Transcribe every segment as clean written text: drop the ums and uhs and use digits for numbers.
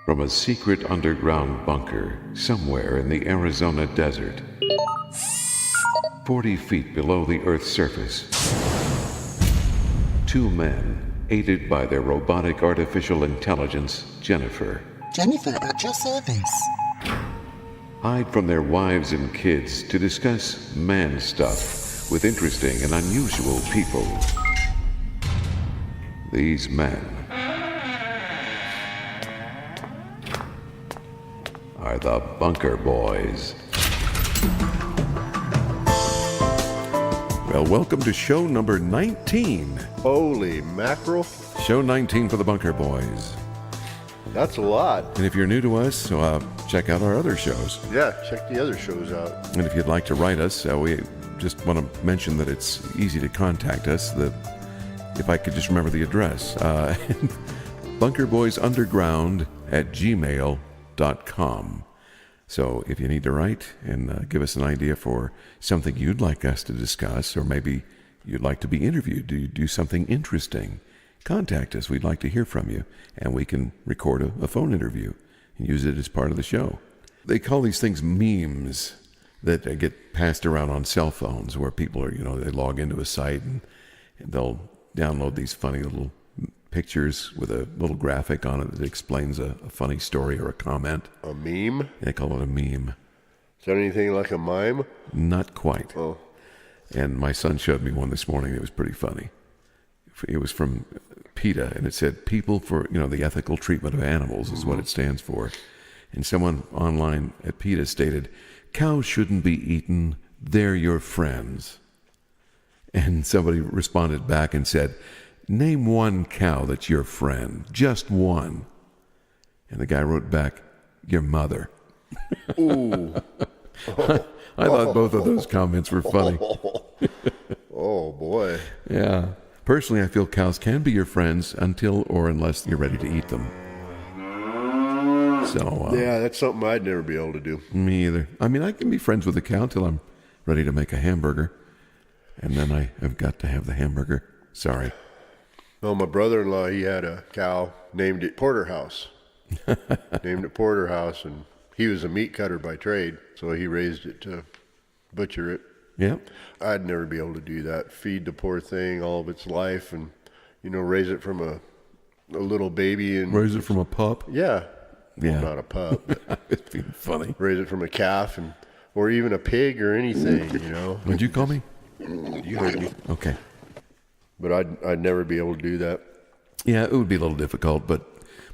from a secret underground bunker somewhere in the Arizona desert, 40 feet below the Earth's surface. Two men, aided by their robotic artificial intelligence, Juniper, at your service. hide from their wives and kids to discuss man stuff with interesting and unusual people. These men are the Bunker Boys. Well, welcome to show number 19. Holy mackerel. Show 19 for the Bunker Boys. That's a lot. And if you're new to us, check out our other shows. Yeah, check the other shows out. And if you'd like to write us, we just want to mention that it's easy to contact us. If I could just remember the address. bunkerboysunderground@gmail.com. So if you need to write and give us an idea for something you'd like us to discuss, or maybe you'd like to be interviewed, do something interesting, contact us. We'd like to hear from you, and we can record a phone interview and use it as part of the show. They call these things memes that get passed around on cell phones, where people are, they log into a site and they'll download these funny little pictures with a little graphic on it that explains a funny story or a comment. A meme? They call it a meme. Is that anything like a mime? Not quite. Oh. And my son showed me one this morning that was pretty funny. It was from PETA, and it said, "People for, the ethical treatment of animals" is what it stands for. And someone online at PETA stated, "Cows shouldn't be eaten, they're your friends." And somebody responded back and said, "Name one cow that's your friend, just one." And the guy wrote back, "Your mother." Ooh. I thought both of those comments were funny. Oh, boy. Yeah. Personally, I feel cows can be your friends until or unless you're ready to eat them. So yeah, that's something I'd never be able to do. Me either. I mean, I can be friends with a cow until I'm ready to make a hamburger. And then I've got to have the hamburger. Sorry. Well, my brother-in-law, he had a cow, named it Porterhouse. And he was a meat cutter by trade, so he raised it to butcher it. Yep. I'd never be able to do that. Feed the poor thing all of its life and, raise it from a little baby. And raise it from a pup? Yeah. Yeah. Well, not a pup. But it's been funny. Raise it from a calf or even a pig or anything, What'd you call me? You heard me. Okay. But I'd never be able to do that. Yeah, it would be a little difficult, but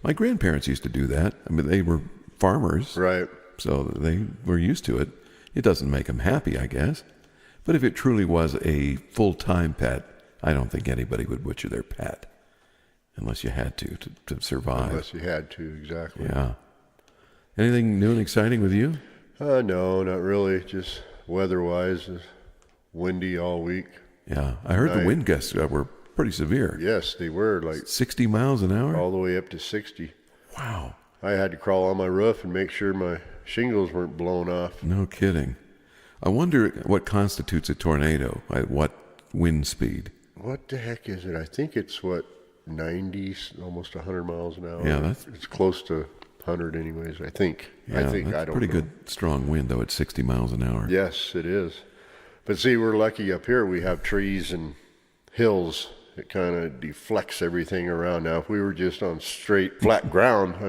my grandparents used to do that. I mean, they were farmers. Right. So they were used to it. It doesn't make them happy, I guess. But if it truly was a full-time pet, I don't think anybody would butcher their pet unless you had to survive. Unless you had to, exactly. Yeah. Anything new and exciting with you? No, not really. Just weather-wise, it's windy all week. Yeah, I heard the wind gusts were pretty severe. Yes, they were, like 60 miles an hour? all the way up to 60. Wow. I had to crawl on my roof and make sure my shingles weren't blown off. No kidding. I wonder what constitutes a tornado, at what wind speed. What the heck is it? I think it's 90, almost 100 miles an hour. Yeah, it's close to 100 anyways, I think. Yeah, I that's don't pretty know. good strong wind, though, at 60 miles an hour. Yes, it is. But see, we're lucky up here. We have trees and hills. It kind of deflects everything around. Now, if we were just on straight, flat ground,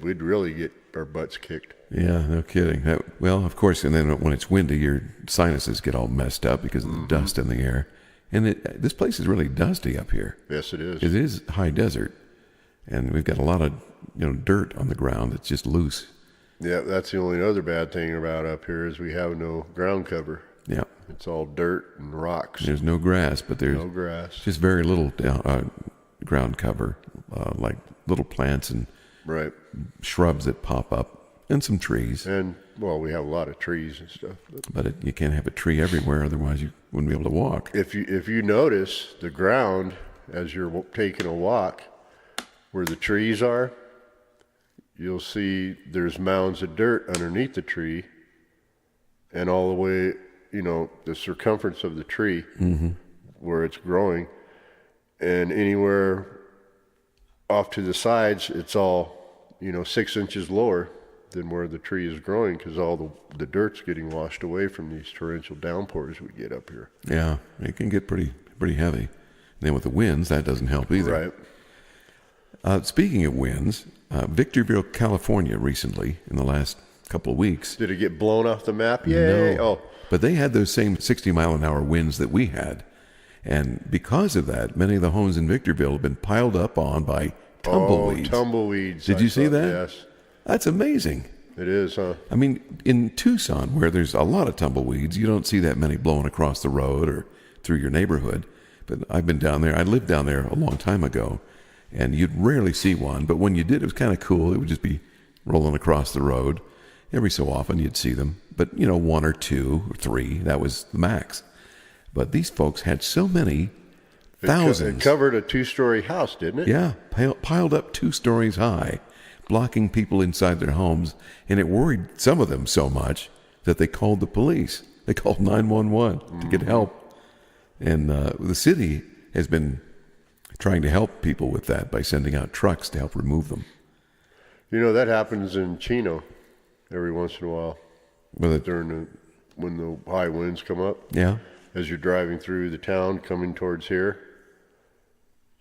we'd really get our butts kicked. Yeah, no kidding. Well, of course, and then when it's windy, your sinuses get all messed up because of the dust in the air. And this place is really dusty up here. Yes, it is. It is high desert, and we've got a lot of dirt on the ground that's just loose. Yeah, that's the only other bad thing about up here is we have no ground cover. Yeah. It's all dirt and rocks. There's no grass, but there's no grass. Just very little ground cover, like little plants and right. shrubs that pop up, and some trees. And, well, we have a lot of trees and stuff. But you can't have a tree everywhere, otherwise you wouldn't be able to walk. If you notice the ground as you're taking a walk, where the trees are, you'll see there's mounds of dirt underneath the tree, and all the way, the circumference of the tree where it's growing, and anywhere off to the sides, it's all 6 inches lower than where the tree is growing because all the dirt's getting washed away from these torrential downpours we get up here. Yeah, it can get pretty heavy. And then with the winds, that doesn't help either. Right. Speaking of winds, Victorville, California, recently in the last couple of weeks. Did it get blown off the map? Yay! No. Oh, But they had those same 60-mile-an-hour winds that we had. And because of that, many of the homes in Victorville have been piled up on by tumbleweeds. Oh, tumbleweeds. Did you see that? Yes. That's amazing. It is, huh? I mean, in Tucson, where there's a lot of tumbleweeds, you don't see that many blowing across the road or through your neighborhood. But I've been down there. I lived down there a long time ago, and you'd rarely see one. But when you did, it was kind of cool. It would just be rolling across the road. Every so often, you'd see them. But, 1 or 2 or 3, that was the max. But these folks had so many, thousands. It covered a 2-story house, didn't it? Yeah, piled up 2 stories high, blocking people inside their homes, and it worried some of them so much that they called the police. They called 911 to get help. And the city has been trying to help people with that by sending out trucks to help remove them. That happens in Chino every once in a while. With When the high winds come up. Yeah. As you're driving through the town coming towards here,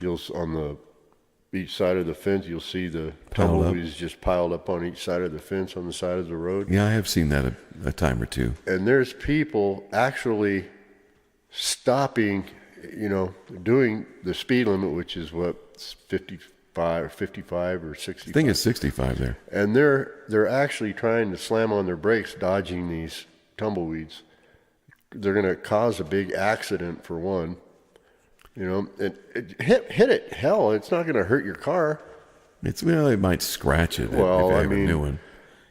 on each side of the fence, you'll see the tumbleweeds just piled up on each side of the fence on the side of the road. Yeah, I have seen that a time or two. And there's people actually stopping, doing the speed limit, which is 55 or 65. I think it's 65 there. And they're actually trying to slam on their brakes, dodging these tumbleweeds. They're going to cause a big accident for one. Hit it. Hell, it's not going to hurt your car. It might scratch it if you have a new one.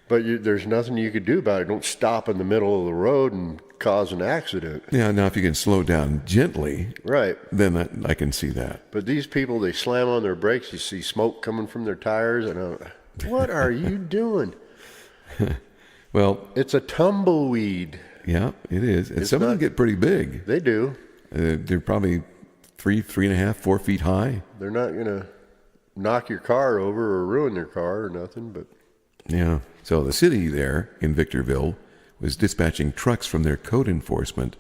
But there's nothing you could do about it. Don't stop in the middle of the road and cause an accident. Yeah, now if you can slow down gently, right, then I can see that. But these people, they slam on their brakes. You see smoke coming from their tires, and what are you doing? Well, it's a tumbleweed. Yeah, it is. And some of them get pretty big. They do. They're probably 3.5, 4 feet high. They're not going to knock your car over or ruin your car or nothing, but... Yeah. So the city there in Victorville was dispatching trucks from their code enforcement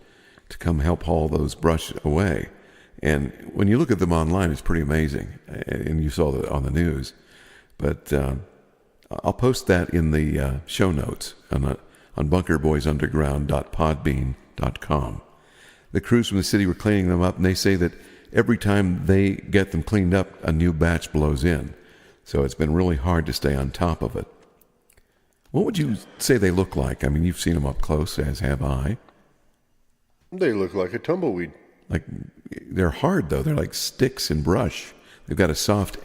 to come help haul those brush away. And when you look at them online, it's pretty amazing. And you saw that on the news. But I'll post that in the show notes on bunkerboysunderground.podbean.com. The crews from the city were cleaning them up, and they say that every time they get them cleaned up, a new batch blows in. So it's been really hard to stay on top of it. What would you say they look like? I mean, you've seen them up close, as have I. They look like a tumbleweed. Like, they're hard, though. They're like sticks and brush. They've got a soft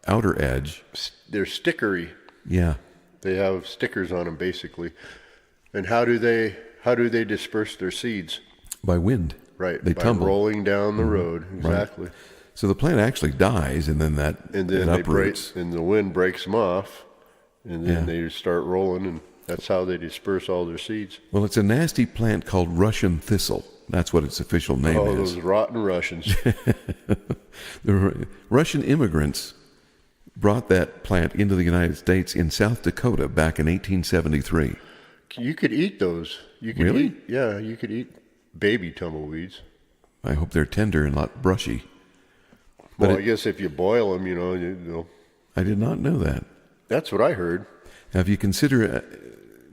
outer edge. They're stickery. Yeah. They have stickers on them, basically. And how do they disperse their seeds? By wind. Right. They tumble. Rolling down the road. Exactly. Right. So the plant actually dies, and then it uproots. And the wind breaks them off, and then they start rolling, and that's how they disperse all their seeds. Well, it's a nasty plant called Russian thistle. That's what its official name is. Oh, those rotten Russians. The Russian immigrants brought that plant into the United States in South Dakota back in 1873. You could eat those. You could really? You could eat baby tumbleweeds. I hope they're tender and not brushy. Well, I guess if you boil them, you I did not know that. That's what I heard. Now, if you consider,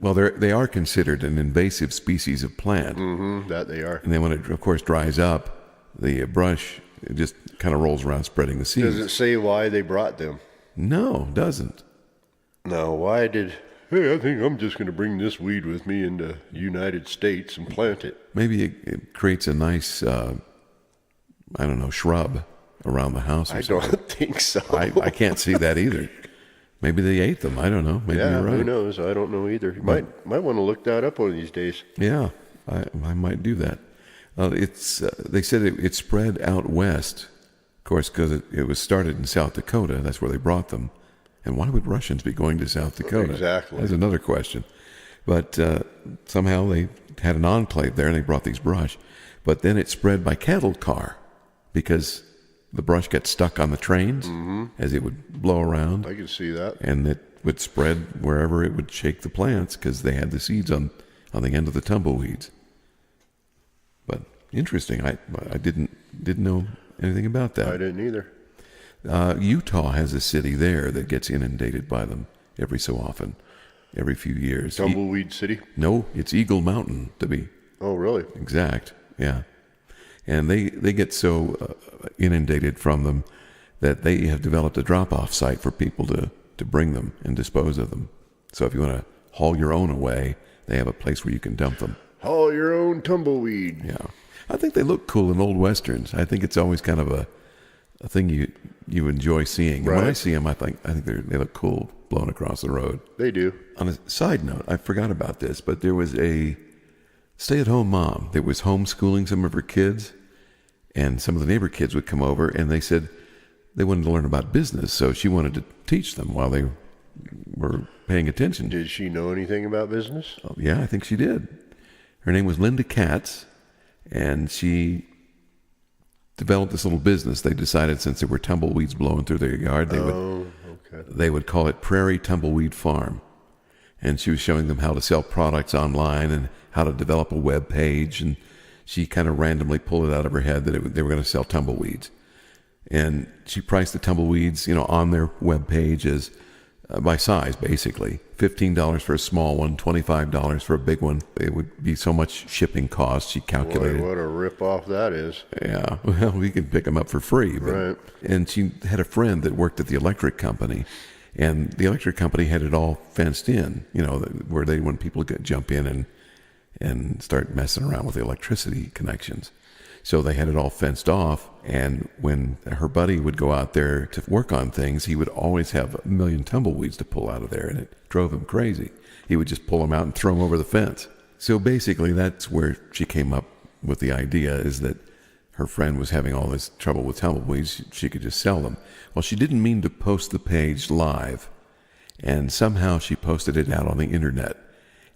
they are considered an invasive species of plant. Mm-hmm, that they are. And then when it, of course, dries up, the brush, it just kind of rolls around spreading the seeds. Does it say why they brought them? No, it doesn't. No, hey, I think I'm just going to bring this weed with me into the United States and plant it. Maybe it creates a nice, shrub around the house or something. I don't think so. I can't see that either. Maybe they ate them. I don't know. Maybe you're right. Who knows? I don't know either. You might want to look that up one of these days. Yeah, I might do that. They said it spread out west, of course, because it was started in South Dakota. That's where they brought them. And why would Russians be going to South Dakota? Exactly. That's another question. But somehow they had an enclave there, and they brought these brush. But then it spread by cattle car because the brush got stuck on the trains as it would blow around. I can see that. And it would spread wherever it would shake the plants because they had the seeds on the end of the tumbleweeds. But interesting. I didn't know anything about that. I didn't either. Utah has a city there that gets inundated by them every so often, every few years. Tumbleweed City? No, it's Eagle Mountain to be Oh, really? exact. Yeah, and they get so inundated from them that they have developed a drop-off site for people to bring them and dispose of them. So if you want to haul your own away, they have a place where you can dump them. Haul your own tumbleweed. Yeah, I think they look cool in old westerns. I think it's always kind of a thing you enjoy seeing. And when I see them, I think they look cool blown across the road. They do. On a side note, I forgot about this, but there was a stay-at-home mom that was homeschooling some of her kids, and some of the neighbor kids would come over, and they said they wanted to learn about business, so she wanted to teach them while they were paying attention. Did she know anything about business? Oh, yeah, I think she did. Her name was Linda Katz, and she developed this little business. They decided since there were tumbleweeds blowing through their yard, they would call it Prairie Tumbleweed Farm. And she was showing them how to sell products online and how to develop a web page. And she kind of randomly pulled it out of her head that they were going to sell tumbleweeds. And she priced the tumbleweeds, on their web page as by size, basically. $15 for a small one, $25 for a big one. It would be so much shipping cost, she calculated. Boy, what a rip-off that is. Yeah, well, we could pick them up for free. But, right. And she had a friend that worked at the electric company, and the electric company had it all fenced in, where they want people to jump in and start messing around with the electricity connections. So they had it all fenced off, and when her buddy would go out there to work on things, he would always have a million tumbleweeds to pull out of there, and it drove him crazy. He would just pull them out and throw them over the fence. So basically that's where she came up with the idea, is that her friend was having all this trouble with tumbleweeds. She could just sell them. Well, she didn't mean to post the page live, and somehow she posted it out on the internet.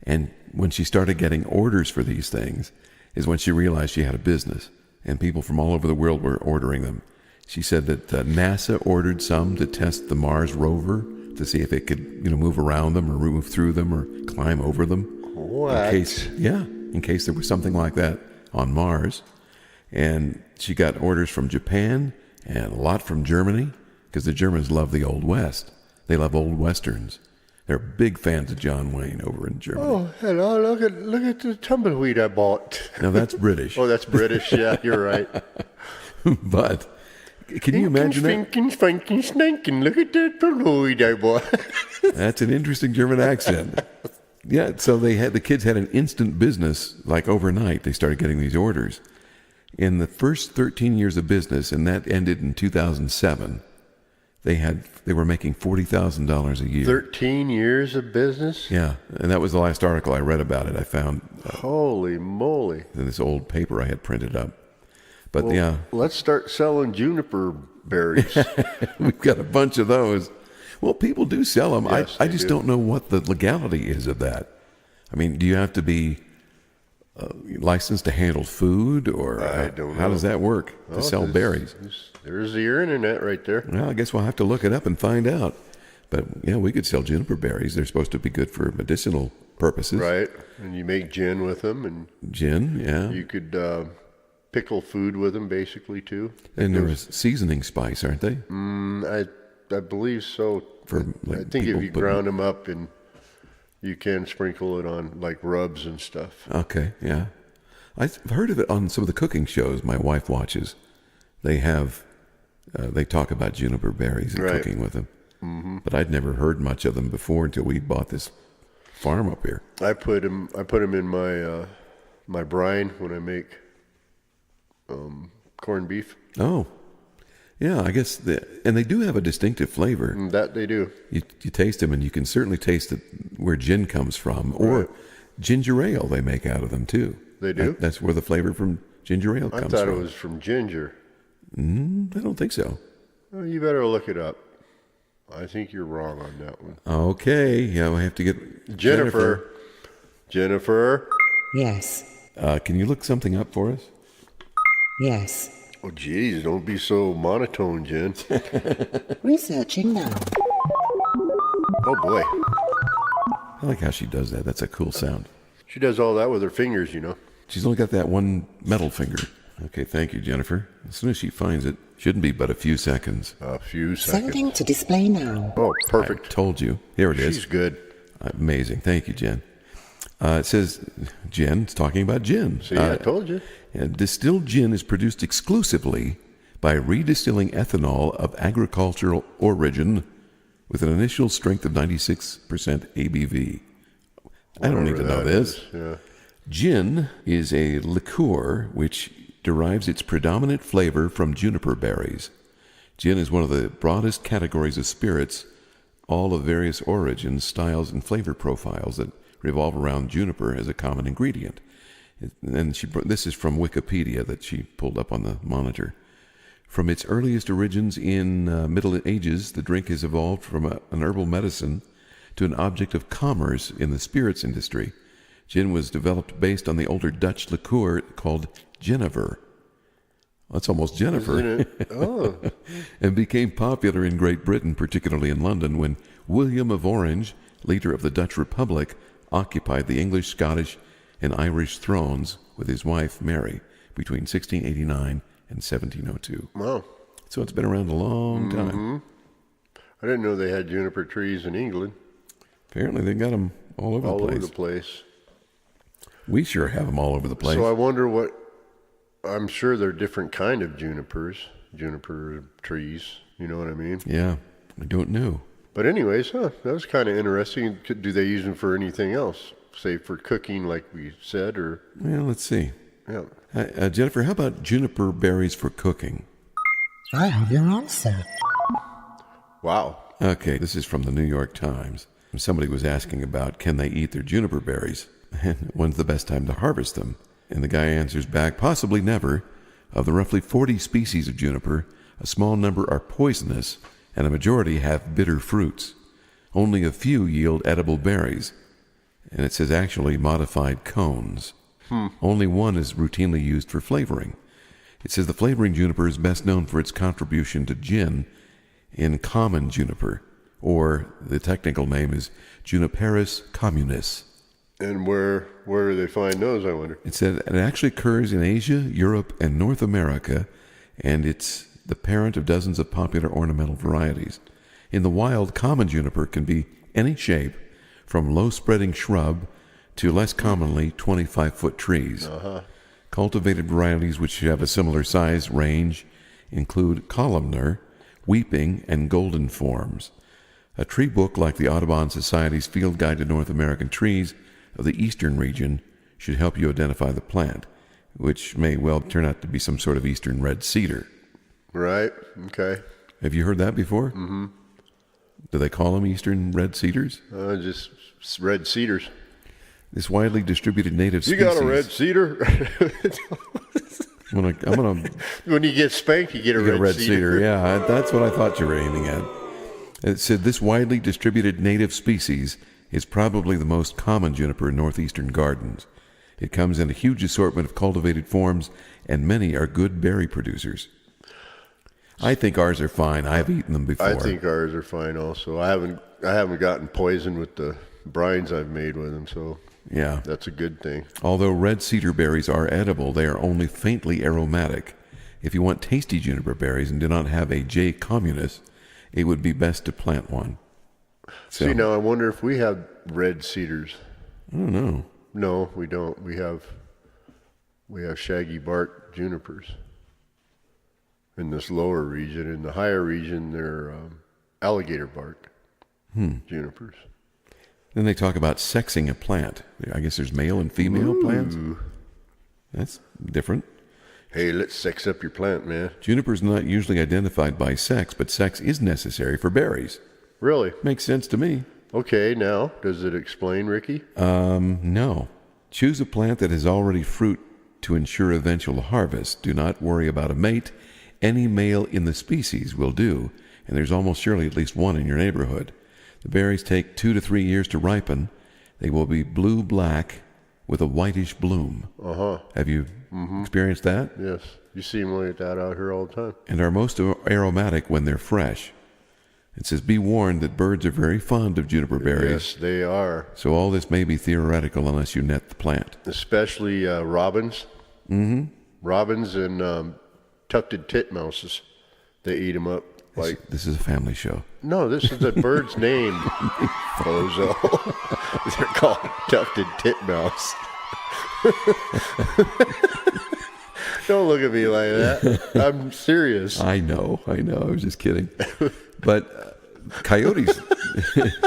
And when she started getting orders for these things is when she realized she had a business, and people from all over the world were ordering them. She said that NASA ordered some to test the Mars rover to see if it could, move around them or move through them or climb over them. What? In case there was something like that on Mars. And she got orders from Japan and a lot from Germany, because the Germans love the Old West. They love old westerns. They're big fans of John Wayne over in Germany. Oh, hello! Look at the tumbleweed I bought. Now that's British. Oh, that's British. Yeah, you're right. But can you imagine that? Spanking, snanking. Look at that tumbleweed I bought. That's an interesting German accent. Yeah, so the kids had an instant business, like overnight. They started getting these orders. In the first 13 years of business, and that ended in 2007. They were making $40,000 a year. 13 years of business? Yeah, and that was the last article I read about it. I found holy moly, in this old paper I had printed up. But yeah, let's start selling juniper berries. We've got a bunch of those. Well, people do sell them. Yes, I just don't know what the legality is of that. I mean, do you have to be licensed to handle food, or I don't know. How does that work to sell berries? There's your internet right there. Well, I guess we'll have to look it up and find out. But yeah, we could sell juniper berries. They're supposed to be good for medicinal purposes. Right, and you make gin with them. And gin, yeah. You could pickle food with them, basically, too. And there was seasoning spice, aren't they? I believe so. I think if you ground them up, and you can sprinkle it on like rubs and stuff. Okay, yeah. I've heard of it on some of the cooking shows my wife watches. They talk about juniper berries and cooking with them. Mm-hmm. But I'd never heard much of them before until we bought this farm up here. I put them in my brine when I make corned beef. Oh, yeah. I guess and they do have a distinctive flavor. That they do. You taste them, and you can certainly taste where gin comes from, or ginger ale they make out of them too. They do. That's where the flavor from ginger ale comes from. I thought it was from ginger. I don't think so. Well, you better look it up. I think you're wrong on that one. Okay. Yeah, we have to get Jennifer. Jennifer. Yes. Can you look something up for us? Yes. Oh, geez, don't be so monotone, Jen. Researching now. Oh boy. I like how she does that. That's a cool sound. She does all that with her fingers, you know. She's only got that one metal finger. Okay, thank you, Jennifer. As soon as she finds it, shouldn't be but a few seconds. A few seconds. Sending to display now. Oh, I perfect. told you. Here it is. She's good. Amazing. Thank you, Jen. It says, Jen, it's talking about gin. See, I told you. And distilled gin is produced exclusively by redistilling ethanol of agricultural origin with an initial strength of 96% ABV. I don't need to know this. Yeah. Gin is a liqueur which derives its predominant flavor from juniper berries. Gin is one of the broadest categories of spirits, all of various origins, styles, and flavor profiles that revolve around juniper as a common ingredient. And this is from Wikipedia that she pulled up on the monitor. From its earliest origins in Middle Ages, the drink has evolved from an herbal medicine to an object of commerce in the spirits industry. Gin was developed based on the older Dutch liqueur called Juniper. That's almost Jennifer. Isn't it? Oh. And became popular in Great Britain, particularly in London, when William of Orange, leader of the Dutch Republic, occupied the English, Scottish, and Irish thrones with his wife Mary between 1689 and 1702. Wow. So it's been around a long time. I didn't know they had juniper trees in England. Apparently they got them all over All the place. over the place. We sure have them all over the place. So I wonder what, I'm sure they're different kind of juniper trees. You know what I mean? Yeah, I don't know. But anyways, that was kind of interesting. Do they use them for anything else? Say for cooking, like we said, or? Well, let's see. Yeah. Jennifer, how about juniper berries for cooking? I have your answer. Wow. Okay, this is from the New York Times. Somebody was asking about can they eat their juniper berries and when's the best time to harvest them. And the guy answers back, possibly never. Of the roughly 40 species of juniper, a small number are poisonous and a majority have bitter fruits. Only a few yield edible berries. And it says actually modified cones. Only one is routinely used for flavoring. It says the flavoring juniper is best known for its contribution to gin in common juniper, or the technical name is Juniperus communis. And where do they find those, I wonder? It said it actually occurs in Asia, Europe, and North America, and it's the parent of dozens of popular ornamental varieties. In the wild, common juniper can be any shape, from low-spreading shrub to less commonly 25-foot trees. Cultivated varieties which have a similar size range include columnar, weeping, and golden forms. A tree book like the Audubon Society's Field Guide to North American Trees of the eastern region should help you identify the plant, which may well turn out to be some sort of eastern red cedar. Right. Okay. Have you heard that before? Mm-hmm. Do they call them eastern red cedars? Just red cedars. This widely distributed native You species... got a red cedar? I'm gonna When you get spanked, you get a red cedar. Yeah, that's what I thought you were aiming at. It said this widely distributed native species is probably the most common juniper in northeastern gardens. It comes in a huge assortment of cultivated forms, and many are good berry producers. I think ours are fine. I've eaten them before. I think ours are fine also. I haven't gotten poisoned with the brines I've made with them, so yeah, that's a good thing. Although red cedar berries are edible, they are only faintly aromatic. If you want tasty juniper berries and do not have a J. communis, it would be best to plant one. So, See, now I wonder if we have red cedars. I don't know. No, we don't. We have shaggy bark junipers in this lower region. In the higher region, they're alligator bark junipers. Then they talk about sexing a plant. I guess there's male and female plants. That's different. Hey, let's sex up your plant, man. Juniper's not usually identified by sex, but sex is necessary for berries. Really? Makes sense to me. Okay, now, does it explain, Ricky? No. Choose a plant that has already fruit to ensure eventual harvest. Do not worry about a mate. Any male in the species will do, and there's almost surely at least one in your neighborhood. The berries take 2 to 3 years to ripen. They will be blue-black with a whitish bloom. Have you experienced that? Yes. You see them like that out here all the time. And are most aromatic when they're fresh. It says, be warned that birds are very fond of juniper berries. Yes, they are. So all this may be theoretical unless you net the plant. Especially robins. Mm-hmm. Robins and tufted titmouses. They eat them up. Like This is a family show. no, this is the bird's name, bozo. They're called tufted titmouse. Don't look at me like that. I'm serious. I know. I was just kidding. But coyotes,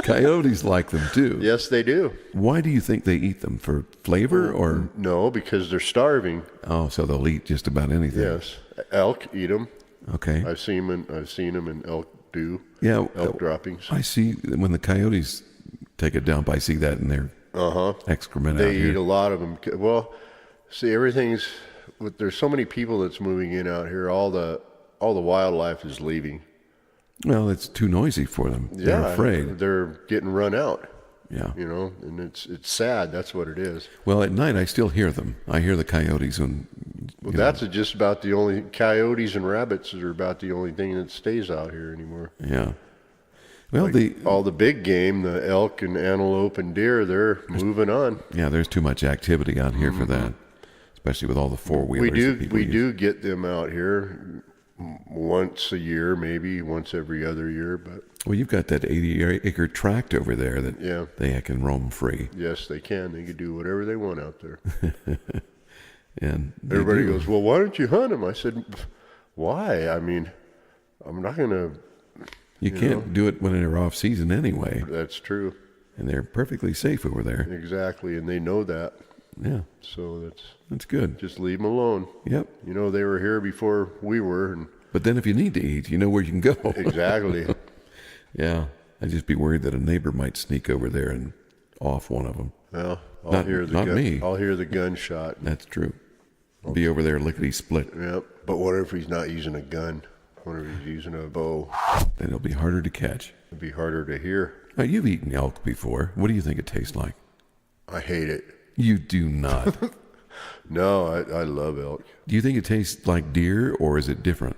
coyotes like them too. Yes, they do. Why do you think they eat them? For flavor or? No, because they're starving. Oh, so they'll eat just about anything. Yes, elk eat them. Okay. I've seen them in elk do. Yeah. Elk droppings. I see when the coyotes take a dump. I see that in their excrement out They here. eat a lot of them. Well, see, everything's. There's so many people that's moving in out here. All the wildlife is leaving. Well, it's too noisy for them. They're afraid. They're getting run out. Yeah. You know, and it's sad. That's what it is. Well, at night I still hear them. I hear the coyotes when. Well, that's just about the only coyotes and rabbits are about the only thing that stays out here anymore. Yeah. Well, All the big game, the elk and antelope and deer, they're moving on. there's too much activity out here for that, especially with all the four-wheelers. We do get them out here once a year, maybe once every other year, but Well, you've got that 80-acre tract over there that they can roam free. yes, they can. They can do whatever they want out there. And Everybody goes, well, why don't you hunt them? I said, why? I mean, I'm not going to. You can't do it when they're off season anyway, That's true. and they're perfectly safe over there. Exactly. And they know that. Yeah, So that's good. just leave them alone. Yep. You know, they were here before we were. And But then if you need to eat, you know where you can go. exactly. Yeah, I'd just be worried that a neighbor might sneak over there and off one of them. Well, I'll Not- hear the not me. I'll hear the gunshot. That's true. Be over there lickety split. Yep. But what if he's not using a gun? What if he's using a bow? Then it'll be harder to catch. It'd be harder to hear. Now, you've eaten elk before. What do you think it tastes like? I hate it. You do not. No, I love elk. Do you think it tastes like deer, or is it different?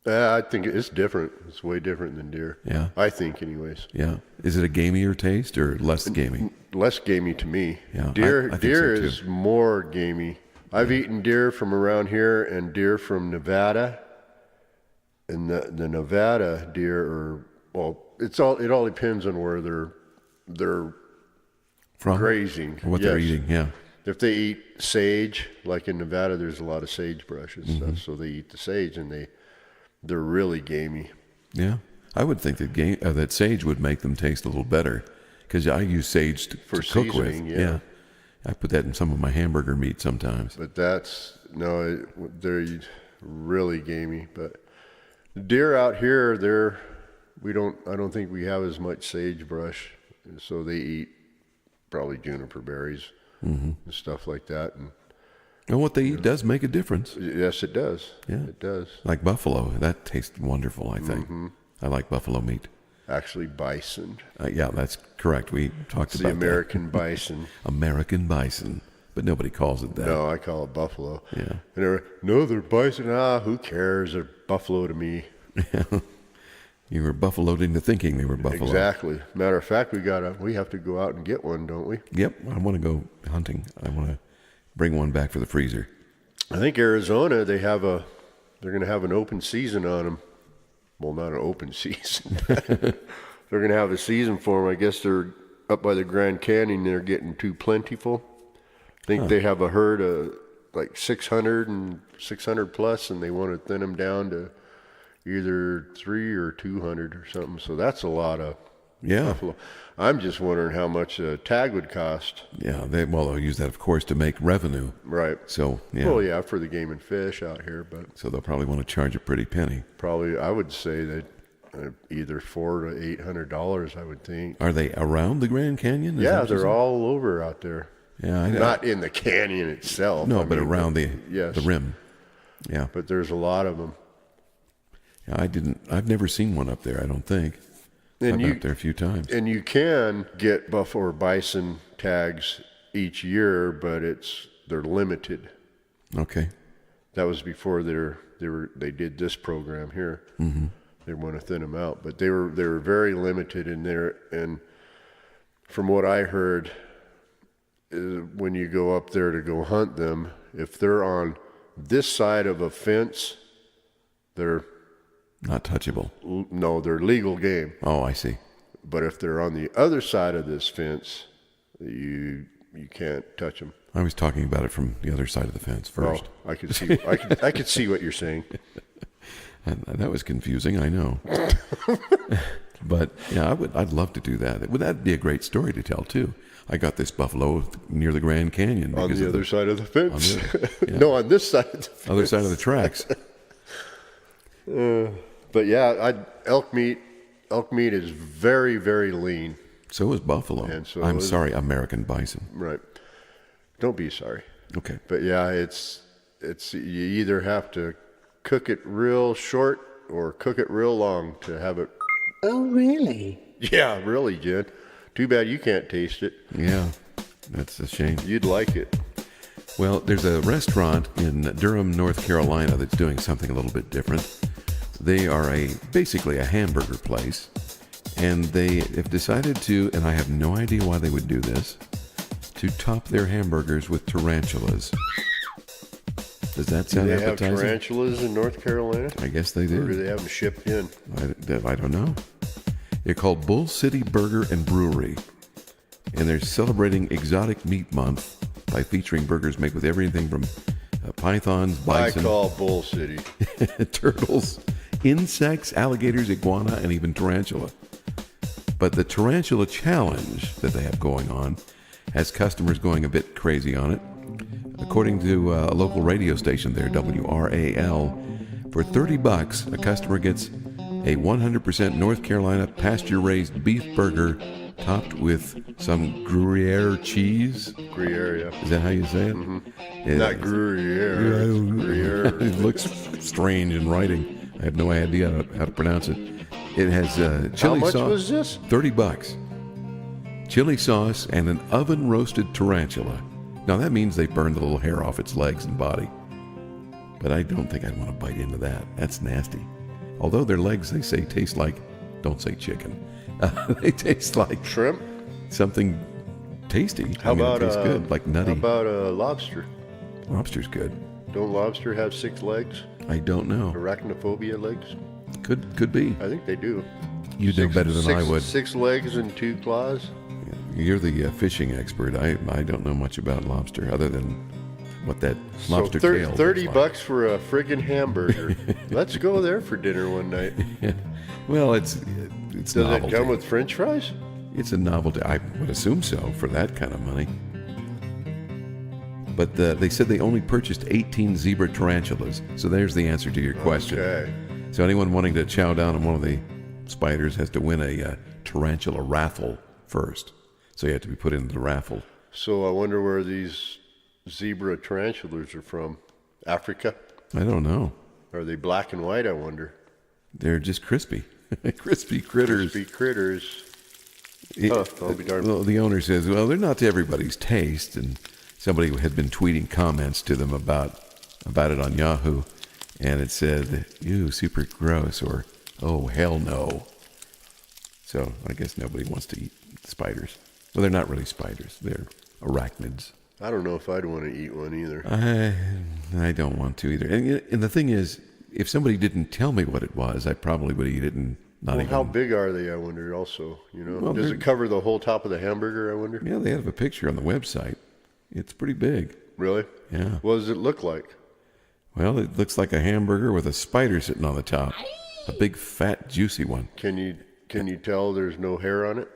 I think it's different. It's way different than deer. Yeah. I think, anyways. Yeah. Is it a gamier taste or less gamey? Less gamey to me. Yeah, Deer, I think deer so, too. is more gamey. I've eaten deer from around here and deer from Nevada. And the Nevada deer are, well, it all depends on where they're From grazing. Or what they're Yes. eating, yeah. If they eat sage, like in Nevada, there's a lot of sagebrush and Mm-hmm. stuff, so they eat the sage and they're really gamey. Yeah. I would think that that sage would make them taste a little better because I use sage to cook with. seasoning, yeah. I put that in some of my hamburger meat sometimes. But they're really gamey. But deer out here, I don't think we have as much sagebrush, so they eat probably juniper berries and stuff like that. And what they eat does make a difference. Yes, it does. Yeah. It does. Like buffalo, that tastes wonderful, I think. Mm-hmm. I like buffalo meat. Actually, bison. Yeah, that's correct. We talked It's about the American bison. that. American bison, but nobody calls it that. No, I call it buffalo. Yeah. And they're bison. Who cares? They're buffalo to me. You were buffaloed into thinking they were buffalo. Exactly. Matter of fact, we have to go out and get one, don't we? Yep, I want to go hunting. I want to bring one back for the freezer. I think Arizona, they're going to have an open season on them. Well, not an open season. They're going to have a season for them. I guess they're up by the Grand Canyon. They're getting too plentiful. I think they have a herd of like 600 and 600 plus, and they want to thin them down to either 300 or 200 or something. So that's a lot of buffalo. I'm just wondering how much a tag would cost. Yeah, they'll use that, of course, to make revenue. Right. So, yeah. Well, yeah, for the game and fish out here, but So they'll probably want to charge a pretty penny. probably I would say that either $400 to $800. I would think. Are they around the Grand Canyon? Is that Yeah, what you they're said? all over out there. Yeah, I know. Not in the canyon itself. No, I but mean, around the yes. rim. Yeah. But there's a lot of them. Yeah, I've never seen one up there, I don't think. I've been up there a few times. And you can get buffalo or bison tags each year, but they're limited. Okay. That was before they did this program here. They want to thin them out, but they were very limited in there. And from what I heard, when you go up there to go hunt them, if they're on this side of a fence, they're not touchable. No, they're legal game. Oh, I see. But if they're on the other side of this fence, you can't touch them. I was talking about it from the other side of the fence first. Oh, I could see. I could see what you're saying. That was confusing, I know. But yeah, I'd love to do that. That'd be a great story to tell too. I got this buffalo near the Grand Canyon. On the other side of the fence. Yeah. No, on this side of the fence. Other side of the tracks. But yeah, elk meat is very, very lean. So is buffalo. And so I'm sorry, American bison. Right. Don't be sorry. Okay. But yeah, it's you either have to cook it real short or cook it real long to have it. Oh, really? Yeah, really, Jen. Too bad you can't taste it. Yeah, that's a shame. You'd like it. Well, there's a restaurant in Durham, North Carolina that's doing something a little bit different. They are basically a hamburger place, and they have decided to, and I have no idea why they would do this, to top their hamburgers with tarantulas. Does that sound Do they have appetizing? tarantulas in North Carolina? I guess they Or do do. they have them shipped in? I don't know. They're called Bull City Burger and Brewery, and they're celebrating Exotic Meat Month by featuring burgers made with everything from pythons, bison, I call Bull City. turtles, insects, alligators, iguana, and even tarantula. But the tarantula challenge that they have going on has customers going a bit crazy on it. According to a local radio station there, WRAL, for $30, a customer gets a 100% North Carolina pasture-raised beef burger topped with some Gruyere cheese. Gruyere, yeah. Is that how you say it? Mm-hmm. Not Gruyere. It's Gruyere. It looks strange in writing. I have no idea how to pronounce it. It has chili sauce. How much was this? $30. Chili sauce and an oven-roasted tarantula. Now that means they burned the little hair off its legs and body. But I don't think I'd want to bite into that. That's nasty. Although their legs, they say, taste like, don't say chicken. They taste like Shrimp? something tasty. How about it tastes good, like nutty. How about lobster? Lobster's good. Don't lobster have 6 legs? I don't know. Arachnophobia legs? Could be. I think they do. You know better than I would. 6 legs and 2 claws? You're the fishing expert. I don't know much about lobster other than what that lobster so tail. $30 looks for a friggin' hamburger. Let's go there for dinner one night. like. Well, it's Does novelty. it come with French fries? It's a novelty. I would assume so for that kind of money. But they said they only purchased 18 zebra tarantulas. So there's the answer to your question. Okay. So anyone wanting to chow down on one of the spiders has to win a tarantula raffle first. So you have to be put into the raffle. So I wonder where these zebra tarantulas are from. Africa? I don't know. Are they black and white, I wonder? They're just crispy. Crispy critters. Crispy critters. I'll be darned. Well, the owner says, well, they're not to everybody's taste. And somebody had been tweeting comments to them about it on Yahoo. And it said, ew, super gross, or, oh, hell no. So I guess nobody wants to eat spiders. Well, they're not really spiders. They're arachnids. I don't know if I'd want to eat one either. I don't want to either. And the thing is, if somebody didn't tell me what it was, I probably would eat it and not even... How big are they, I wonder, also? You know, Well, does they're- it cover the whole top of the hamburger, I wonder? Yeah, they have a picture on the website. It's pretty big. Really? Yeah. What does it look like? Well, it looks like a hamburger with a spider sitting on the top. A big, fat, juicy one. Can you tell there's no hair on it?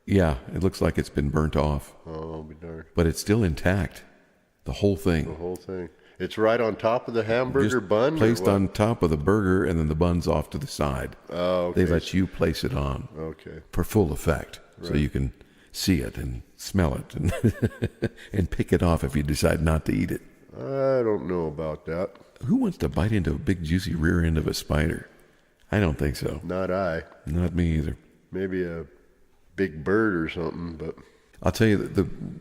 Yeah, it looks like it's been burnt off. Oh, I'll be darned. But it's still intact. The whole The thing. whole thing. It's right on top of the hamburger Just bun? or placed what? on top of the burger, and then the bun's off to the side. Oh, okay. They let you place it on Okay. for full effect. So you can see it and smell it and, and pick it off if you decide not to eat it. I don't know about that. Who wants to bite into a big, juicy rear end of a spider? I don't think so. Not I. Not me either. Maybe a big bird or something, but I'll tell you,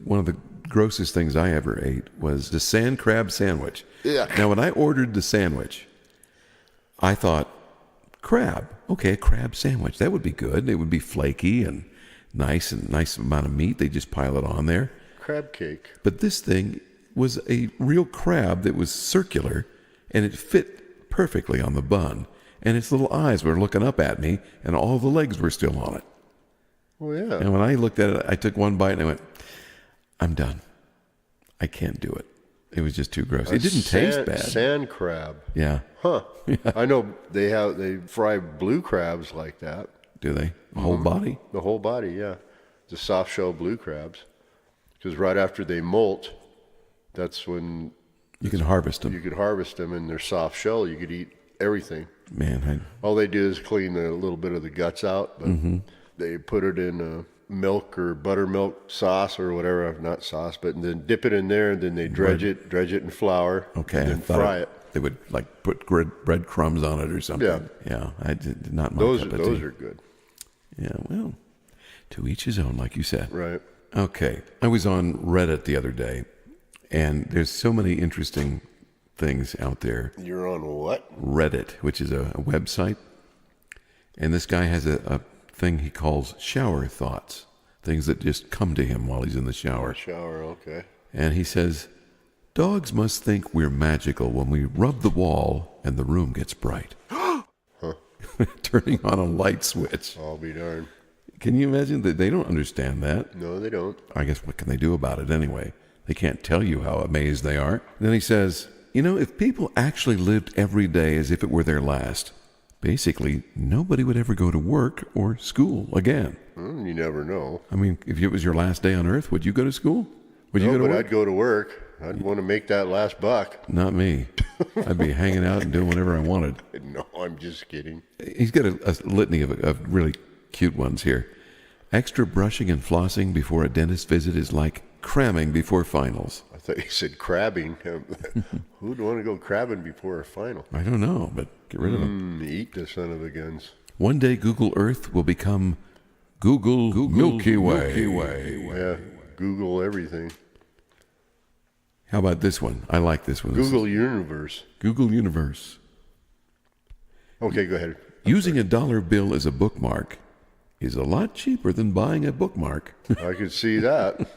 one of the grossest things I ever ate was the sand crab sandwich. Yeah. Now, when I ordered the sandwich, I thought, crab. Okay, a crab sandwich. That would be good. It would be flaky and nice amount of meat. They just pile it on there. Crab cake. But this thing was a real crab that was circular, and it fit perfectly on the bun. And its little eyes were looking up at me, and all the legs were still on it. Well, yeah. And when I looked at it, I took one bite and I went, I'm done. I can't do it. It was just too gross. It didn't taste bad. Sand crab. Yeah. Huh. Yeah. I know they fry blue crabs like that. Do they? The whole body? The whole body, yeah. The soft shell blue crabs. Because right after they molt, that's when you can harvest them. You could harvest them, and they're soft shell. You could eat everything. Man, all they do is clean a little bit of the guts out, but they put it in a milk or buttermilk sauce or whatever, not sauce, but then dip it in there, and then they dredge it in flour. Okay, and then fry it. They would like put breadcrumbs on it or something. Yeah, I did not like those. That, those are good. Yeah, well, to each his own, like you said. Right. Okay, I was on Reddit the other day, and there's so many interesting things out there. You're on what? Reddit, which is a website, and this guy has a thing he calls shower thoughts, things that just come to him while he's in the shower. Shower, okay. And he says, dogs must think we're magical when we rub the wall and the room gets bright. Turning on a light switch. I'll be darned. Can you imagine that? They don't understand that. No, they don't. I guess what can they do about it anyway? They can't tell you how amazed they are. Then he says, you know, if people actually lived every day as if it were their last, basically nobody would ever go to work or school again. You never know. I mean, if it was your last day on Earth, would you go to school? Would you go to work? I'd go to work. I'd want to make that last buck. Not me. I'd be hanging out and doing whatever I wanted. No, I'm just kidding. He's got a litany of really cute ones here. Extra brushing and flossing before a dentist visit is like cramming before finals. I thought you said crabbing. Who'd want to go crabbing before a final? I don't know, but get rid of them. Eat the son of a guns. One day Google Earth will become Google Milky Way. Yeah, Google everything. How about this one? I like this one. Google Universe. Google Universe. Okay, go ahead. Using a dollar bill as a bookmark is a lot cheaper than buying a bookmark. I could see that.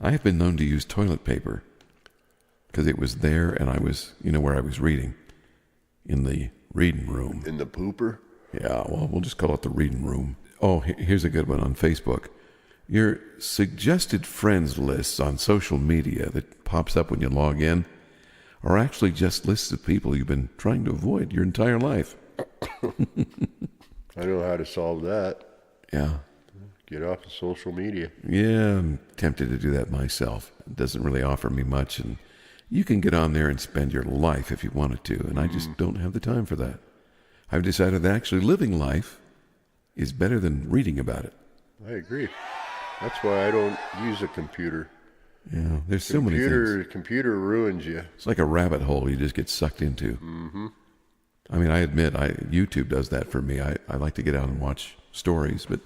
I have been known to use toilet paper because it was there and I was, where I was reading, in the reading room. In the pooper? Yeah, well, we'll just call it the reading room. Oh, here's a good one on Facebook. Your suggested friends lists on social media that pops up when you log in are actually just lists of people you've been trying to avoid your entire life. I know how to solve that. Yeah. Get off of social media. Yeah, I'm tempted to do that myself. It doesn't really offer me much, and you can get on there and spend your life if you wanted to, and I just don't have the time for that. I've decided that actually living life is better than reading about it. I agree. That's why I don't use a computer. Yeah, there's so many things. Computer ruins you. It's like a rabbit hole you just get sucked into. Mm-hmm. I mean, I admit, YouTube does that for me. I like to get out and watch stories, but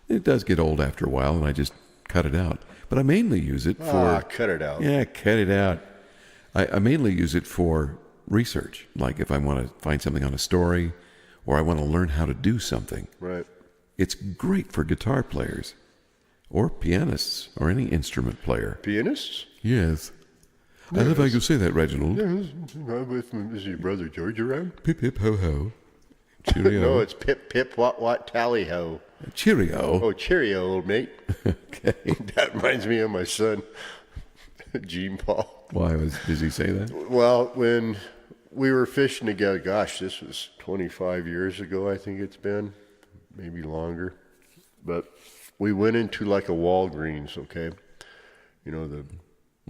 it does get old after a while, and I just cut it out. But I mainly use it for... cut it out. Yeah, cut it out. I mainly use it for research, like if I want to find something on a story, or I want to learn how to do something. Right. It's great for guitar players, or pianists, or any instrument player. Pianists? Yes. I love how you say that, Reginald. Yes. Is your brother George around? Pip, pip, ho, ho. Cheerio. No, it's pip, pip, what, tally, ho. Cheerio. Oh, cheerio, old mate. Okay. That reminds me of my son, Gene Paul. Why does he say that? Well, when we were fishing together, gosh, this was 25 years ago, I think it's been, maybe longer. But we went into like a Walgreens, okay?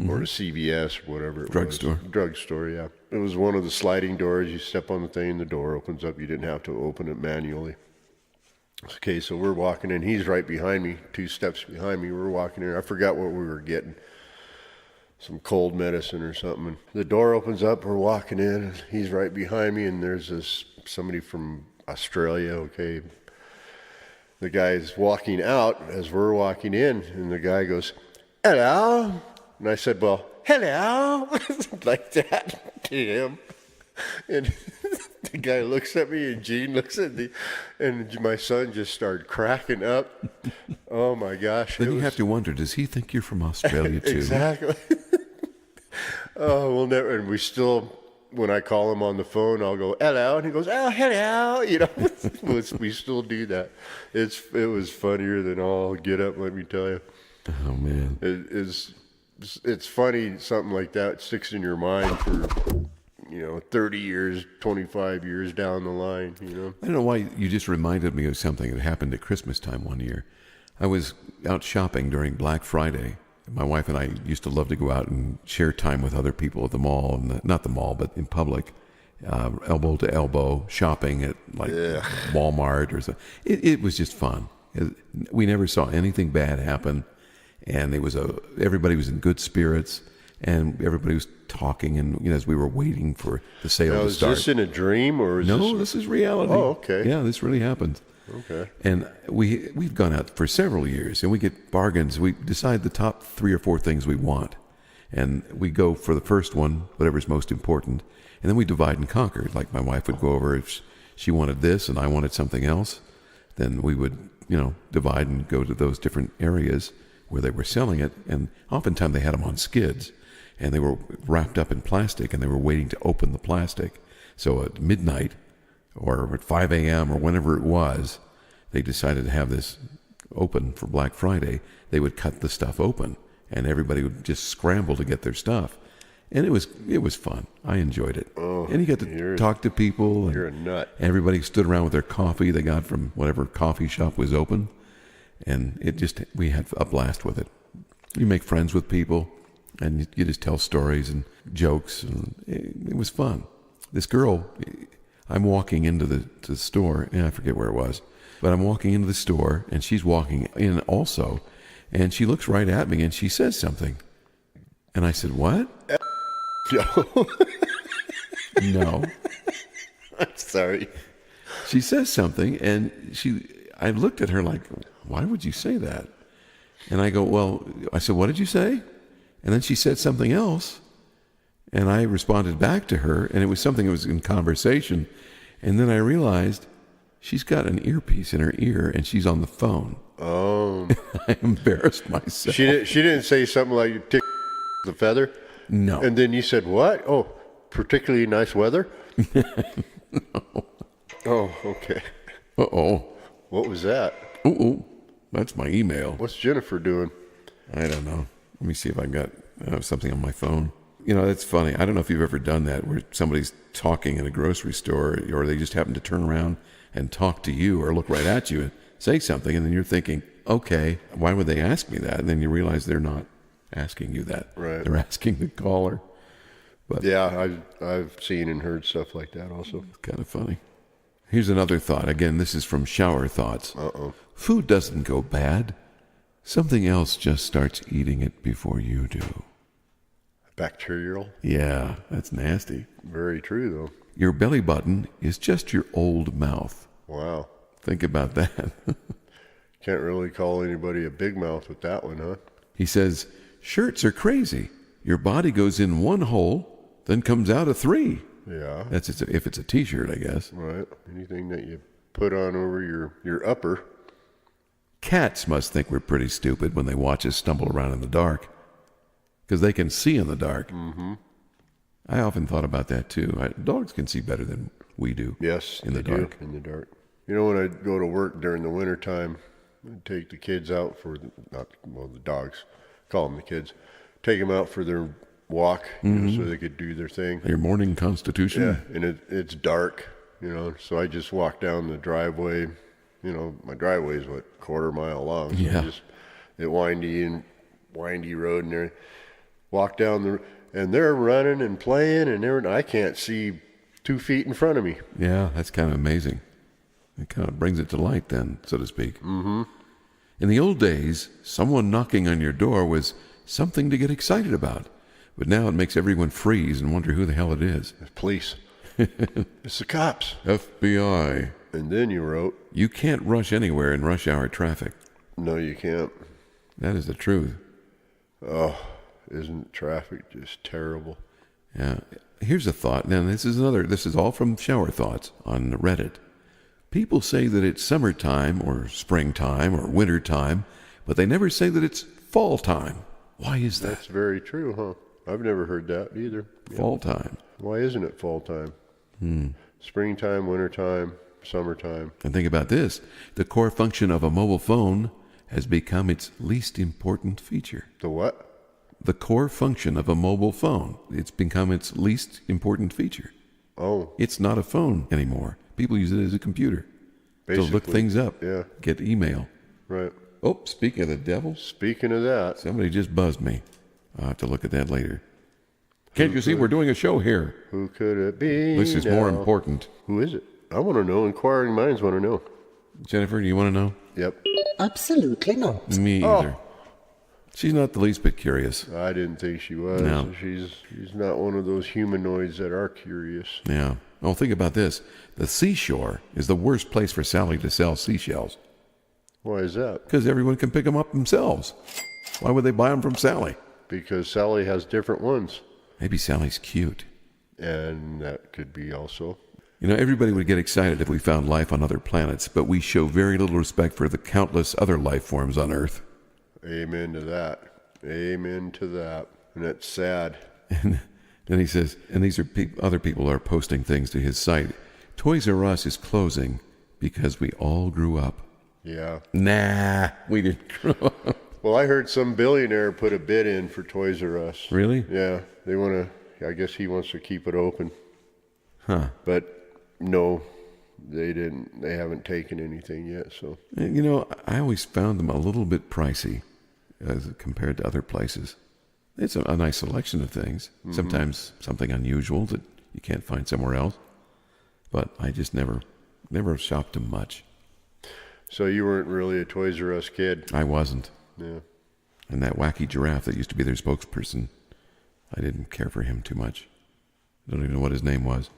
Or a CVS, or whatever it Drugstore. was. Drugstore, yeah. It was one of the sliding doors. You step on the thing, the door opens up. You didn't have to open it manually. Okay, so we're walking in. He's right behind me, 2 steps behind me. We're walking in. I forgot what we were getting. Some cold medicine or something. And the door opens up. We're walking in. And he's right behind me, and there's somebody from Australia, okay. The guy's walking out as we're walking in, and the guy goes, "Hello." And I said, "Well, hello," like that to him. And the guy looks at me, and Gene looks at me, and my son just started cracking up. Oh my gosh! Then you have to wonder, does he think you're from Australia too? Exactly. Oh, we'll never. And we still, when I call him on the phone, I'll go hello, and he goes, oh, hello. You know, we still do that. It was funnier than all get up. Let me tell you. Oh man, it's funny, something like that sticks in your mind for 30 years, 25 years down the line. I don't know why you just reminded me of something that happened at Christmas time one year. I was out shopping during Black Friday. My wife and I used to love to go out and share time with other people at the mall, and not the mall, but in public, elbow to elbow shopping at Walmart or so. It was just fun. We never saw anything bad happen, and everybody was in good spirits, and everybody was talking, and as we were waiting for the sale to start. Is this in a dream or this is reality. Oh, okay. Yeah, this really happened. Okay. And we've gone out for several years, and we get bargains. We decide the top 3 or 4 things we want, and we go for the first one, whatever's most important, and then we divide and conquer. Like my wife would go over if she wanted this and I wanted something else, then we would divide and go to those different areas where they were selling it, and oftentimes they had them on skids, and they were wrapped up in plastic, and they were waiting to open the plastic. So at midnight or at 5 a.m. or whenever it was, they decided to have this open for Black Friday. They would cut the stuff open, and everybody would just scramble to get their stuff. And it was fun. I enjoyed it. Oh, and you got to talk to people. And you're a nut. Everybody stood around with their coffee they got from whatever coffee shop was open. And we had a blast with it. You make friends with people, and you just tell stories and jokes, and it was fun. This girl, I'm walking into the store, and I forget where it was, but I'm walking into the store, and she's walking in also, and she looks right at me, and she says something. And I said, what? No. No. I'm sorry. She says something, and I looked at her like, why would you say that? And I go, I said, what did you say? And then she said something else, and I responded back to her, and it was something that was in conversation. And then I realized she's got an earpiece in her ear, and she's on the phone. Oh. I embarrassed myself. She didn't say something like tick the feather? No. And then you said, what? Oh, particularly nice weather? No. Oh, okay. Uh-oh. What was that? Uh-oh. That's my email. What's Juniper doing? I don't know. Let me see if I have something on my phone. That's funny. I don't know if you've ever done that, where somebody's talking in a grocery store, or they just happen to turn around and talk to you or look right at you and say something, and then you're thinking, okay, why would they ask me that? And then you realize they're not asking you that. Right. They're asking the caller. But yeah, I've seen and heard stuff like that also. It's kind of funny. Here's another thought. Again, this is from Shower Thoughts. Uh-oh. Food doesn't go bad. Something else just starts eating it before you do. Bacterial? Yeah, that's nasty. Very true, though. Your belly button is just your old mouth. Wow. Think about that. Can't really call anybody a big mouth with that one, huh? He says, shirts are crazy. Your body goes in one hole, then comes out of 3. Yeah. That's if it's a T-shirt, I guess. Right. Anything that you put on over your upper. Cats must think we're pretty stupid when they watch us stumble around in the dark, because they can see in the dark. Mm-hmm. I often thought about that too. Dogs can see better than we do. Yes, in the dark. In the dark. When I go to work during the wintertime, I'd take the kids out for the dogs. Call them the kids. Take them out for their walk, so they could do their thing. Their morning constitution. Yeah, and it's dark, so I just walk down the driveway. My driveway is a quarter mile long. So yeah. Just windy road, and there, walk down and they're running and playing, and I can't see 2 feet in front of me. Yeah, that's kind of amazing. It kind of brings it to light then, so to speak. Mm-hmm. In the old days, someone knocking on your door was something to get excited about. But now it makes everyone freeze and wonder who the hell it is. Police. It's the cops. FBI. And then you wrote, you can't rush anywhere in rush hour traffic. No, you can't. That is the truth. Oh, isn't traffic just terrible? Yeah. Here's a thought. Now, this is all from Shower Thoughts on Reddit. People say that it's summertime or springtime or wintertime, but they never say that it's fall time. Why is that? That's very true, huh? I've never heard that either. Fall time. Why isn't it fall time? Springtime, wintertime, summertime. And think about this. The core function of a mobile phone has become its least important feature. The what? The core function of a mobile phone. It's become its least important feature. Oh. It's not a phone anymore. People use it as a computer. Basically, to look things up. Yeah. Get email. Right. Oh, speaking of the devil. Speaking of that. Somebody just buzzed me. I'll have to look at that later. Can't you see we're doing a show here? Who could it be? This is more important. Who is it? I want to know. Inquiring minds want to know. Jennifer, do you want to know? Yep. Absolutely not. Me either. She's not the least bit curious. I didn't think she was. No. She's not one of those humanoids that are curious. Yeah. Well, think about this. The seashore is the worst place for Sally to sell seashells. Why is that? Because everyone can pick them up themselves. Why would they buy them from Sally? Because Sally has different ones. Maybe Sally's cute. And that could be also. You know, everybody would get excited if we found life on other planets, but we show very little respect for the countless other life forms on Earth. Amen to that. Amen to that. And that's sad. And then he says, and these are other people are posting things to his site. Toys R Us is closing because we all grew up. Yeah. Nah, we didn't grow up. Well, I heard some billionaire put a bid in for Toys R Us. Really? Yeah. They want to, I guess he wants to keep it open. Huh. But no, they didn't. They haven't taken anything yet. So. You know, I always found them a little bit pricey as compared to other places. It's a nice selection of things. Mm-hmm. Sometimes something unusual that you can't find somewhere else. But I just never shopped them much. So you weren't really a Toys R Us kid? I wasn't. Yeah. And that wacky giraffe that used to be their spokesperson, I didn't care for him too much. I don't even know what his name was.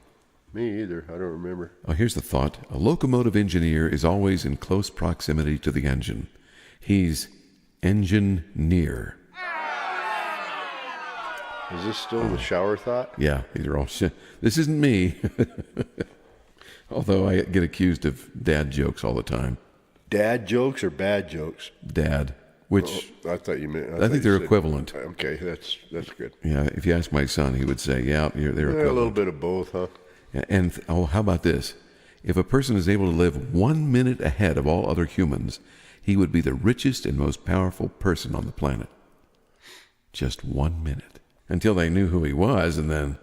Me either. I don't remember. Oh, here's the thought. A locomotive engineer is always in close proximity to the engine. He's engine near. Is this still the shower thought? Yeah, these are all shit. This isn't me. Although I get accused of dad jokes all the time. Dad jokes or bad jokes? Dad, which I thought you meant. I think they're equivalent. Okay, that's good. Yeah, if you ask my son, he would say, "Yeah, they're equivalent." A little bit of both, huh? And how about this? If a person is able to live 1 minute ahead of all other humans, he would be the richest and most powerful person on the planet. Just 1 minute. Until they knew who he was, and then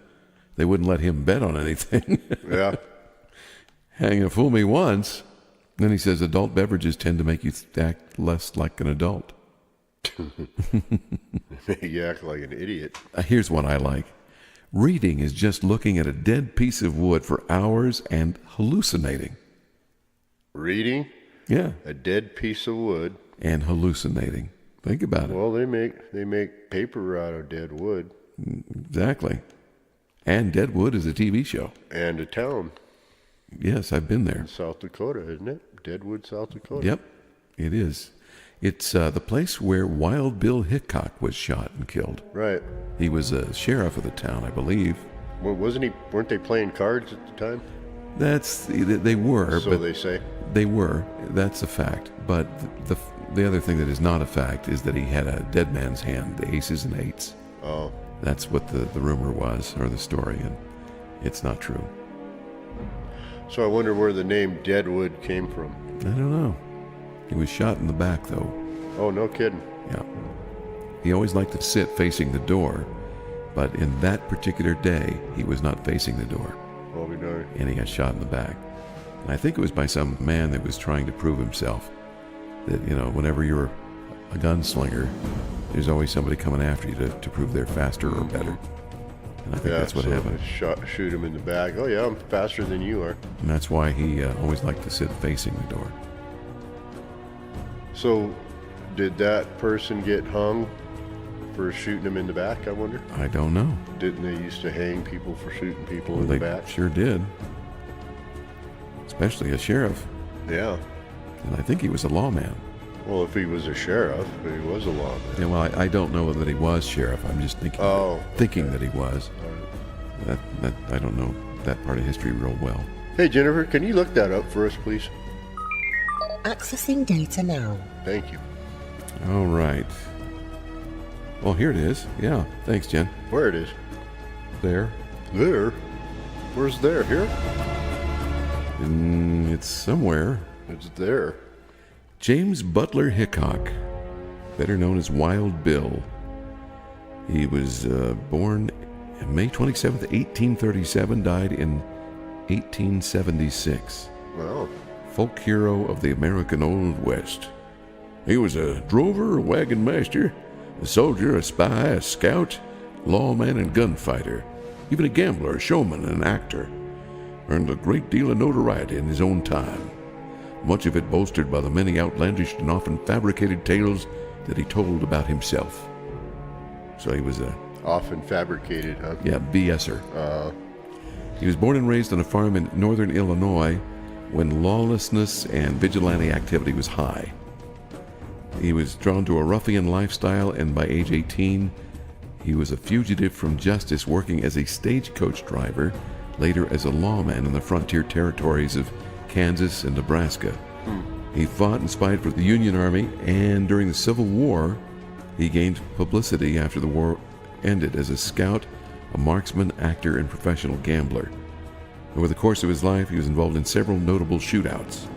they wouldn't let him bet on anything. Yeah. Hang fool me once. Then he says adult beverages tend to make you act less like an adult. You act like an idiot. Here's one I like. Reading is just looking at a dead piece of wood for hours and hallucinating. Reading? Yeah. A dead piece of wood. And hallucinating. Think about it. Well, they make paper out of dead wood. Exactly. And dead wood is a TV show. And a town. Yes, I've been there. In South Dakota, isn't it? Deadwood, South Dakota. Yep, it is. It's the place where Wild Bill Hickok was shot and killed. Right. He was a sheriff of the town, I believe. Well, weren't they playing cards at the time? They were. So but they say. They were. That's a fact. But the other thing that is not a fact is that he had a dead man's hand, the aces and eights. Oh. That's what the rumor was, or the story, and it's not true. So I wonder where the name Deadwood came from. I don't know. He was shot in the back, though. Oh, no kidding. Yeah. He always liked to sit facing the door, but in that particular day, he was not facing the door. I'll be darned. And he got shot in the back. And I think it was by some man that was trying to prove himself that, whenever you're a gunslinger, there's always somebody coming after you to prove they're faster or better. And I think that's what happened. Shoot him in the back. Oh, yeah, I'm faster than you are. And that's why he always liked to sit facing the door. So, did that person get hung for shooting him in the back, I wonder? I don't know. Didn't they used to hang people for shooting people in the back? Sure did. Especially a sheriff. Yeah. And I think he was a lawman. Well, if he was a sheriff, he was a lawman. Yeah, well, I don't know that he was sheriff. I'm just thinking that he was. I don't know that part of history real well. Hey, Jennifer, can you look that up for us, please? Accessing data now. Thank you. All right. Well, here it is. Yeah, thanks, Jen. Where it is? There. There? Where's there? Here? It's somewhere. It's there. James Butler Hickok, better known as Wild Bill. He was born May 27th, 1837, died in 1876. Wow. Folk hero of the American Old West. He was a drover, a wagon master, a soldier, a spy, a scout, lawman, and gunfighter. Even a gambler, a showman, and an actor. Earned a great deal of notoriety in his own time. Much of it bolstered by the many outlandish and often fabricated tales that he told about himself. So he was a... Often fabricated, huh? Yeah, BSer. He was born and raised on a farm in northern Illinois when lawlessness and vigilante activity was high. He was drawn to a ruffian lifestyle, and by age 18, he was a fugitive from justice, working as a stagecoach driver, later as a lawman in the frontier territories of Kansas and Nebraska. He fought and spied for the Union Army, and during the Civil War, he gained publicity after the war ended as a scout, a marksman, actor, and professional gambler. Over the course of his life, he was involved in several notable shootouts.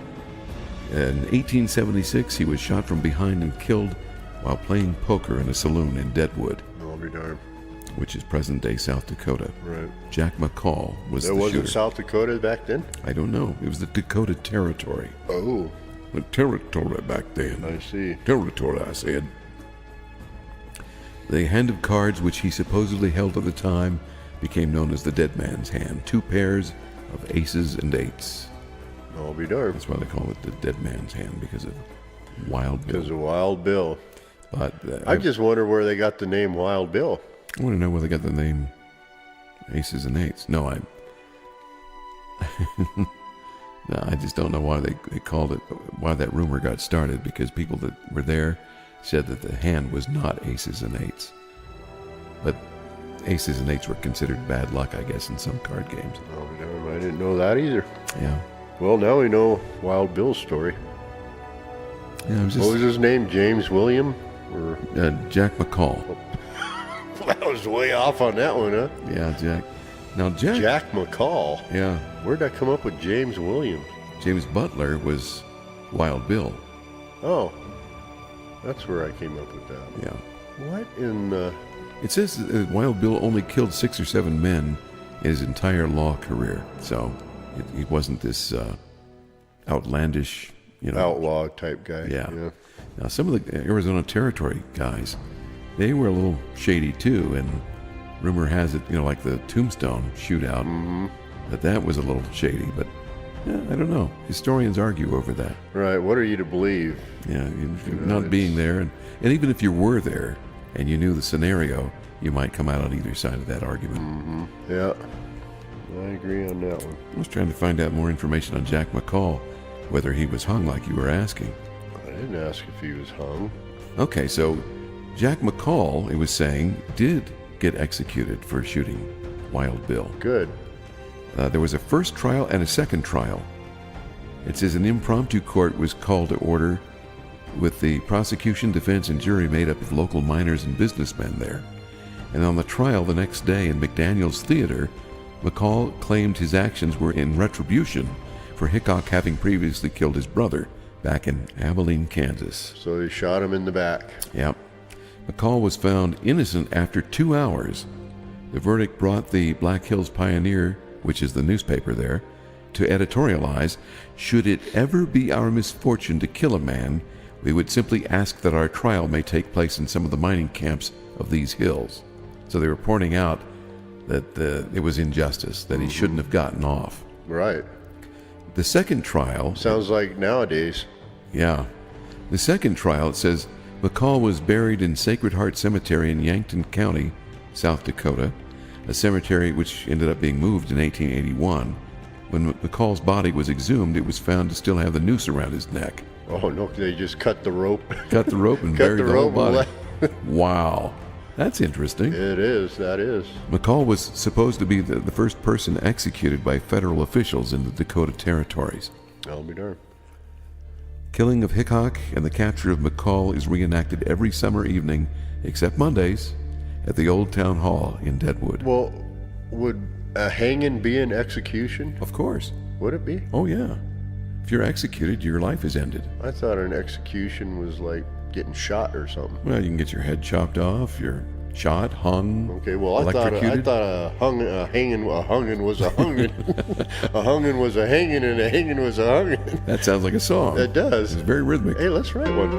In 1876, he was shot from behind and killed while playing poker in a saloon in Deadwood, I'll be darned. which is present-day South Dakota. Right. Jack McCall was There the wasn't shooter. South Dakota back then? I don't know. It was the Dakota Territory. Oh, The territory back then. I see. Territory, I said. The hand of cards which he supposedly held at the time became known as the dead man's hand. 2 pairs of aces and eights. I'll be darned. That's why they call it the dead man's hand, because of Wild Bill. Because of Wild Bill. But I just wonder where they got the name Wild Bill. I want to know where they got the name aces and eights. No, I just don't know why they called it, why that rumor got started, because people that were there said that the hand was not aces and eights. But aces and eights were considered bad luck, I guess, in some card games. I'll be darned. I didn't know that either. Yeah. Well, now we know Wild Bill's story. Yeah, it was What was just his name? James William? Or Jack McCall. I was way off on that one, huh? Yeah, Jack. Now, Jack. McCall. Yeah. Where'd I come up with James Williams? James Butler was Wild Bill. Oh, that's where I came up with that. Yeah. What in the... It says that Wild Bill only killed 6 or 7 men in his entire law career. So he wasn't this outlandish, outlaw type guy? Yeah. Now, some of the Arizona Territory guys, they were a little shady too, and rumor has it, like the Tombstone shootout, that was a little shady, but yeah, I don't know. Historians argue over that. Right. What are you to believe? Yeah, not being there, and even if you were there and you knew the scenario, you might come out on either side of that argument. Yeah. I agree on that one. I was trying to find out more information on Jack McCall, whether he was hung like you were asking. I didn't ask if he was hung. Okay, so Jack McCall, it was saying, did get executed for shooting Wild Bill. Good. There was a first trial and a second trial. It says an impromptu court was called to order with the prosecution, defense, and jury made up of local miners and businessmen there. And on the trial the next day in McDaniel's Theater, McCall claimed his actions were in retribution for Hickok having previously killed his brother back in Abilene, Kansas. So they shot him in the back. Yep. McCall was found innocent after 2 hours. The verdict brought the Black Hills Pioneer, which is the newspaper there, to editorialize, "Should it ever be our misfortune to kill a man, we would simply ask that our trial may take place in some of the mining camps of these hills." So they were pointing out that it was injustice, that he shouldn't have gotten off. Right. The second trial... Sounds like nowadays. Yeah. The second trial, it says, McCall was buried in Sacred Heart Cemetery in Yankton County, South Dakota, a cemetery which ended up being moved in 1881. When McCall's body was exhumed, it was found to still have the noose around his neck. Oh, no, they just cut the rope. Cut the rope and Cut buried the the whole rope body. and Wow. That's interesting. It is, that is. McCall was supposed to be the first person executed by federal officials in the Dakota territories. I'll be darned. Killing of Hickok and the capture of McCall is reenacted every summer evening, except Mondays, at the Old Town Hall in Deadwood. Well, would a hanging be an execution? Of course. Would it be? Oh, yeah. If you're executed, your life is ended. I thought an execution was like getting shot or something. Well, you can get your head chopped off, you're shot, hung, Okay, well, I thought a hanging was a hunging, a hunging was a hanging, and a hanging was a hunging. That sounds like a song. It does. It's very rhythmic. Hey, let's write one.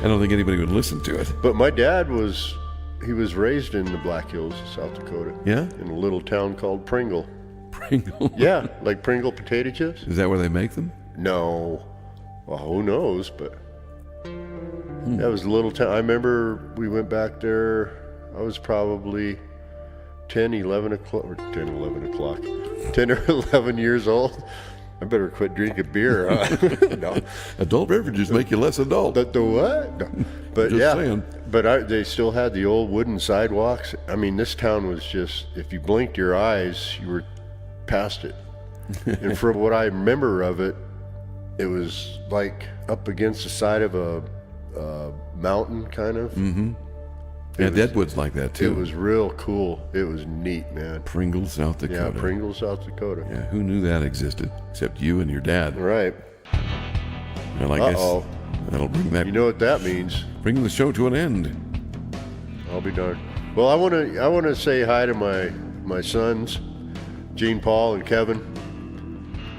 I don't think anybody would listen to it. But my dad was raised in the Black Hills of South Dakota. Yeah? In a little town called Pringle. Pringle? Yeah, like Pringle potato chips. Is that where they make them? No. Well, who knows, but that was a little town. I remember we went back there. I was probably 10 or 11 years old. I better quit drinking beer, huh? No. Adult beverages make you less adult. The what? No. But Just yeah, saying. but they still had the old wooden sidewalks. I mean, this town was just, if you blinked your eyes, you were past it. And from what I remember of it, it was like up against the side of a mountain, kind of. Mm-hmm. Yeah, Deadwood's like that, too. It was real cool. It was neat, man. Pringle, South Dakota. Yeah, Pringle, South Dakota. Yeah, who knew that existed? Except you and your dad. Right. Well, I guess that'll bring that. You know what that means? Bring the show to an end. I'll be darned. Well, I want to say hi to my sons, Gene, Paul, and Kevin.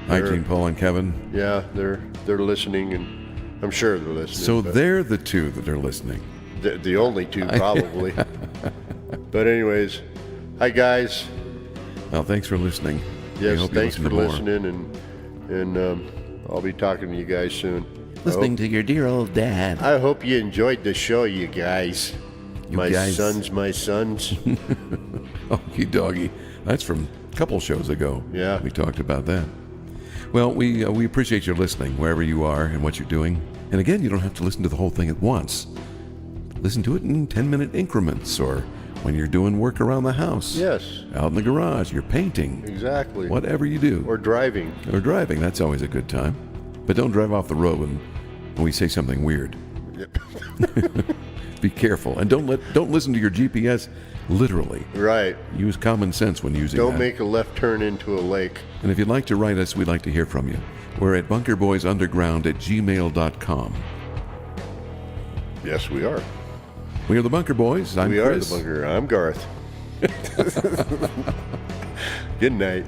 Hi, Gene, Paul, and Kevin. Yeah, they're listening, and I'm sure they're listening. So they're the two that are listening. The only two, probably. But anyways, hi guys. Well, thanks for listening. Yes, thanks for listening, and I'll be talking to you guys soon. Listening to your dear old dad. I hope you enjoyed the show, you guys. My sons. Okie doggy. That's from a couple shows ago. Yeah. We talked about that. Well, we appreciate your listening wherever you are and what you're doing. And again, you don't have to listen to the whole thing at once. Listen to it in 10-minute increments or when you're doing work around the house. Yes. Out in the garage, you're painting. Exactly. Whatever you do. Or driving. Or driving, that's always a good time. But don't drive off the road when we say something weird. Yep. Be careful. And don't listen to your GPS literally. Right. Use common sense when using Don't that. make a left turn into a lake. And if you'd like to write us, we'd like to hear from you. We're at bunkerboysunderground@gmail.com. Yes, we are. We are the Bunker Boys. I'm We Chris. are the Bunker. I'm Garth. Good night.